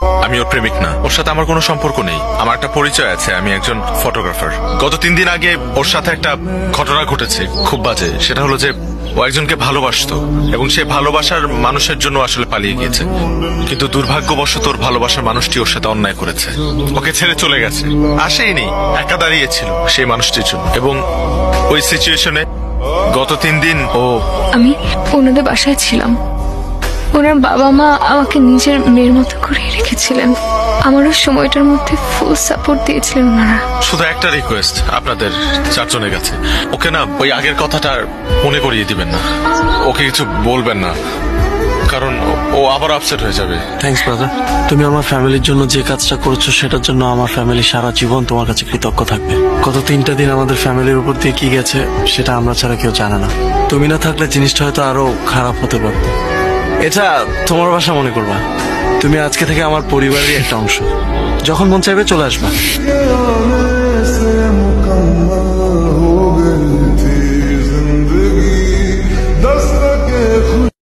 আমি ওর প্রেমিক না, ওর সাথে আমার কোনো সম্পর্ক নেই। আমার একটা পরিচয় আছে, আমি একজন ফটোগ্রাফার। গত 3 দিন আগে ওর সাথে একটা ঘটনা ঘটেছে, খুব বাজে। সেটা হলো যে ও একজনকে ভালোবাসতো এবং সে ভালোবাসার মানুষের জন্য আসলে পালিয়ে গিয়েছে, কিন্তু দুর্ভাগ্যবশত ওর ভালোবাসার মানুষটি ওর সাথে অন্যায় করেছে, ওকে ছেড়ে চলে গেছে। আসেইনি, একা দাঁড়িয়েছিল সেই মানুষটির জন্য। এবং ওই সিচুয়েশনে গত 3 দিন আমি ওনাদের বাসায় ছিলাম। ওনার বাবা মা আমাকে নিজের মেয়ের মতো করে রেখেছিলেন। আমারও সময়টার মধ্যে ফুল সাপোর্ট দিয়েছিলেন ওনারা। শুধু একটা রিকোয়েস্ট আপনাদের 4 জনের কাছে, ওকে না ওই আগের কথাটা মনে করিয়ে দিবেন না, ওকে কিছু বলবেন না, কারণ ও আবার আপসেট হয়ে যাবে। থ্যাঙ্কস ব্রাদার, তুমি আমার ফ্যামিলির জন্য যে কাজটা করেছো সেটার জন্য আমার ফ্যামিলি সারা জীবন তোমার কাছে কৃতজ্ঞ থাকবে। গত 3টা দিন আমাদের ফ্যামিলির উপর দিয়ে কি গেছে সেটা আমরা ছাড়া কেউ জানে না। তুমি না থাকলে জিনিসটা হয়তো আরো খারাপ হতে পারত। এটা তোমার বাসা মনে করবা, তুমি আজকে থেকে আমার পরিবারেরই একটা অংশ। যখন মন চাইবে চলে আসবা।